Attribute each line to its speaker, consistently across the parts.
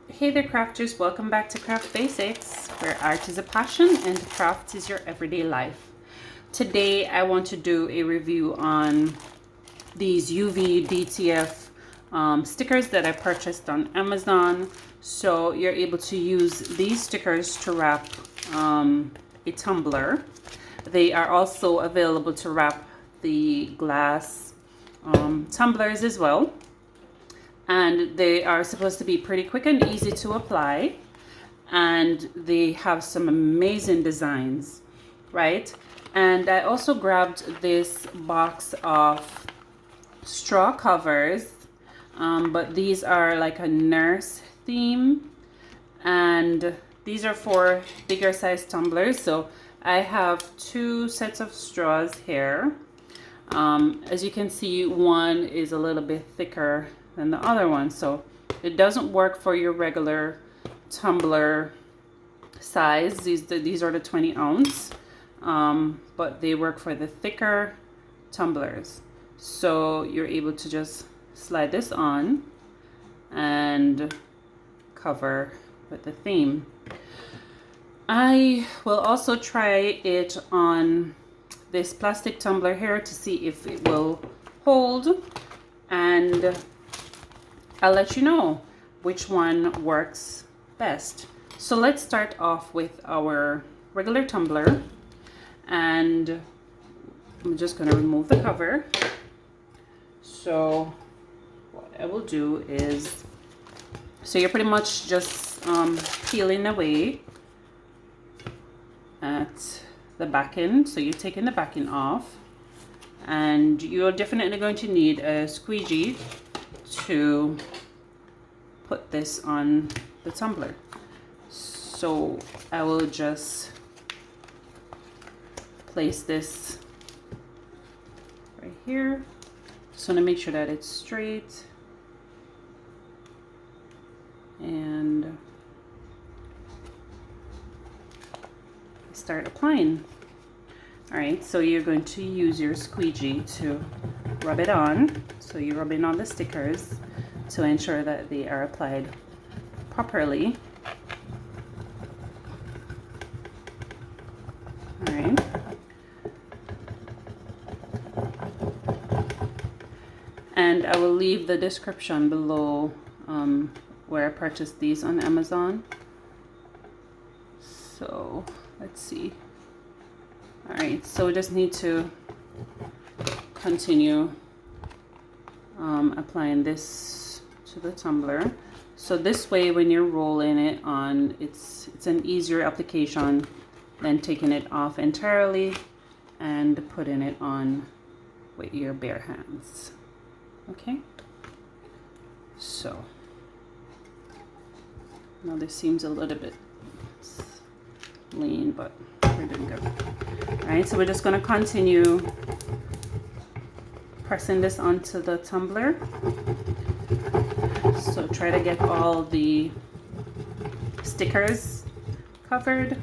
Speaker 1: Hey there crafters, welcome back to Craft Basics, where art is a passion and craft is your everyday life. Today I want to do a review on these UV DTF stickers that I purchased on Amazon. So you're able to use these stickers to wrap a tumbler. They are also available to wrap the glass tumblers as well. And they are supposed to be pretty quick and easy to apply, and they have some amazing designs, right? And I also grabbed this box of straw covers, but these are like a nurse theme, and these are for bigger size tumblers. So I have two sets of straws here. As you can see, one is a little bit thicker than the other one, so it doesn't work for your regular tumbler size. These are the 20 ounce, but they work for the thicker tumblers. So you're able to just slide this on and cover with the theme. I will also try it on this plastic tumbler here to see if it will hold, and I'll let you know which one works best. So let's start off with our regular tumbler, and I'm just going to remove the cover. So what I will do is, so you're pretty much just peeling away at the back end. So you're taking the backing off, and you're definitely going to need a squeegee to put this on the tumbler. So I will just place this right here. Just want to make sure that it's straight, and start applying. All right, so you're going to use your squeegee to rub it on. So you're rubbing on the stickers to ensure that they are applied properly. All right. And I will leave the description below where I purchased these on Amazon. So let's see. All right, so we just need to continue applying this to the tumbler. So this way, when you're rolling it on, it's an easier application than taking it off entirely and putting it on with your bare hands. Okay, so now this seems a little bit lean, but we're doing good. All right, so we're just going to continue pressing this onto the tumbler. So try to get all the stickers covered.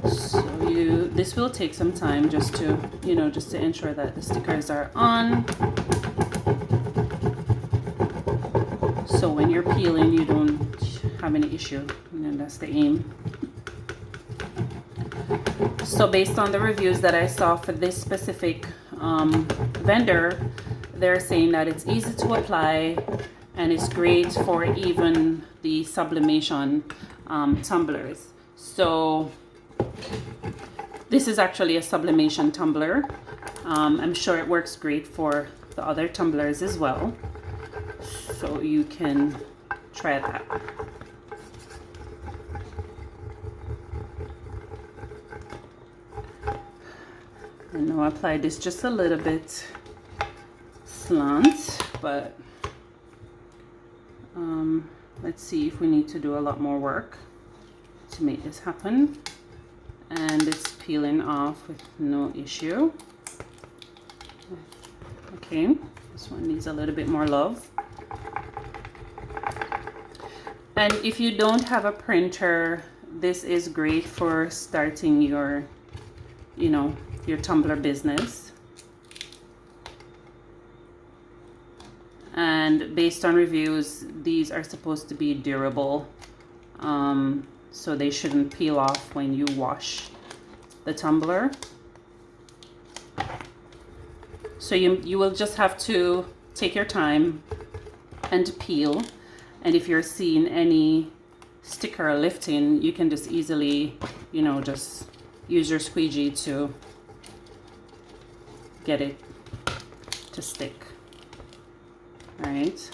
Speaker 1: So this will take some time just to, just to ensure that the stickers are on. So when you're peeling, you don't have any issue, and that's the aim. So based on the reviews that I saw for this specific vendor, they're saying that it's easy to apply and it's great for even the sublimation tumblers. So this is actually a sublimation tumbler. I'm sure it works great for the other tumblers as well. So you can try that. And now I applied this just a little bit slant, but let's see if we need to do a lot more work to make this happen. And it's peeling off with no issue. Okay, this one needs a little bit more love. And if you don't have a printer, this is great for starting your, your tumbler business. and based on reviews, these are supposed to be durable, so they shouldn't peel off when you wash the tumbler. So you will just have to take your time and peel, and if you're seeing any sticker lifting, you can just easily, you know, just use your squeegee to get it to stick. All right,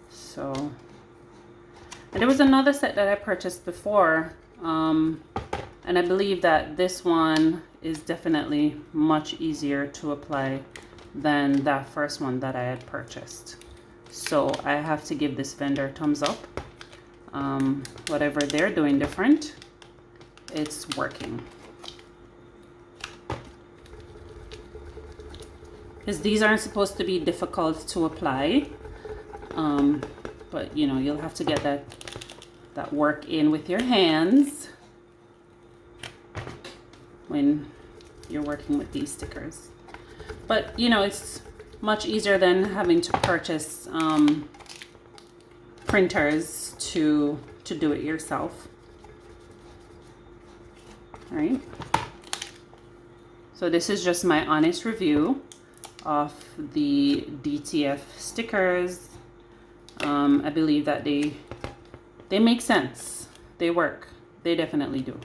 Speaker 1: so, and there was another set that I purchased before, and I believe that this one is definitely much easier to apply than that first one that I had purchased. So I have to give this vendor a thumbs up. Whatever they're doing different, it's working. Because these aren't supposed to be difficult to apply, but you know, you'll have to get that work in with your hands when you're working with these stickers. But you know, it's much easier than having to purchase printers to do it yourself. All right, so this is just my honest review of the DTF stickers. I believe that they make sense, they work, they definitely do.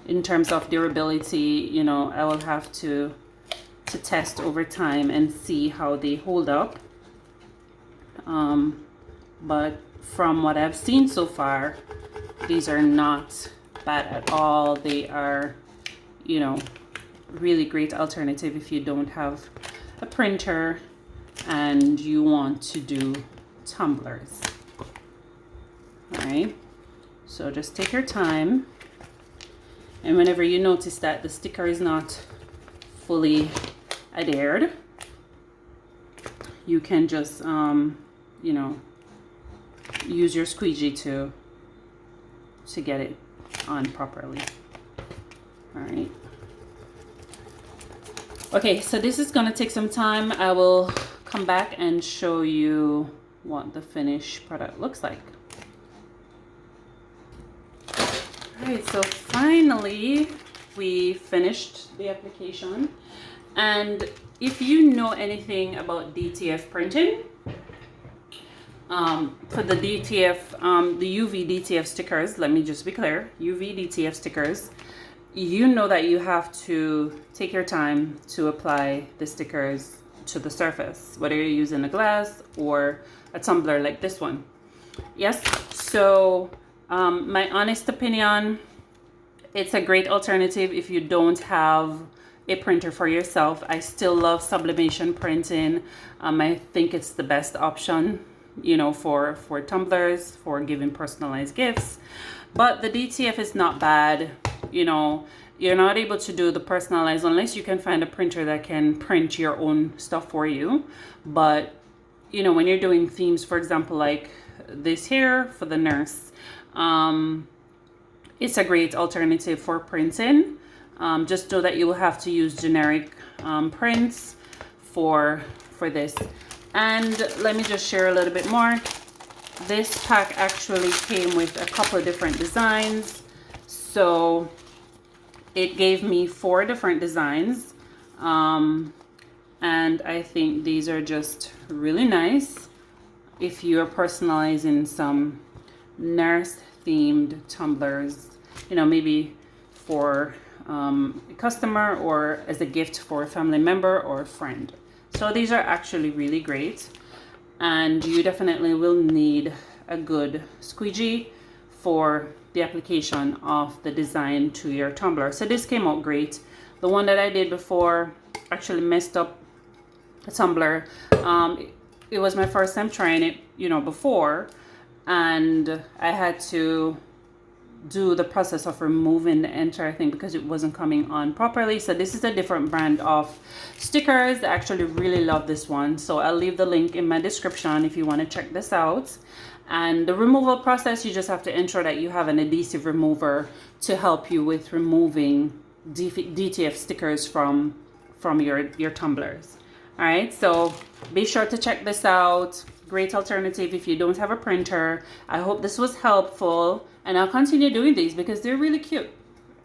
Speaker 1: In terms of durability, you know, I will have to test over time and see how they hold up. But from what I've seen so far, these are not bad at all. They are, you know, really great alternative if you don't have a printer and you want to do tumblers. All right, so just take your time, and whenever you notice that the sticker is not fully adhered, you can just you know, use your squeegee to get it on properly. All right, okay, so this is gonna take some time. I will come back and show you what the finished product looks like. All right, so finally we finished the application. And if you know anything about DTF printing, for the DTF, the UV DTF stickers, let me just be clear, UV DTF stickers, you know that you have to take your time to apply the stickers to the surface, whether you're using a glass or a tumbler like this one. Yes, so my honest opinion, it's a great alternative if you don't have a printer for yourself. I still love sublimation printing. I think it's the best option, you know, for tumblers, for giving personalized gifts. But the DTF is not bad. You know, you're not able to do the personalized unless you can find a printer that can print your own stuff for you. But you know, when you're doing themes, for example, like this here for the nurse, it's a great alternative for printing. Just know that you will have to use generic prints for this. And let me just share a little bit more. This pack actually came with a couple of different designs. So it gave me 4 different designs. And I think these are just really nice if you're personalizing some nurse themed tumblers, you know, maybe for a customer or as a gift for a family member or a friend. So these are actually really great, and you definitely will need a good squeegee for the application of the design to your tumbler. So this came out great. The one that I did before actually messed up a tumbler. It was my first time trying it, you know, before, and I had to do the process of removing the entire thing because it wasn't coming on properly. So this is a different brand of stickers. I actually really love this one, so I'll leave the link in my description if you want to check this out. And the removal process, you just have to ensure that you have an adhesive remover to help you with removing DTF stickers from your tumblers. All right, so be sure to check this out. Great alternative if you don't have a printer. I hope this was helpful, and I'll continue doing these because they're really cute.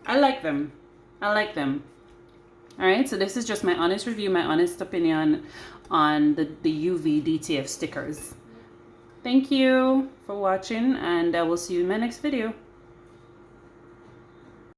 Speaker 1: I like them. I like them. All right, so this is just my honest review, my honest opinion on the UV DTF stickers. Thank you for watching, and I will see you in my next video.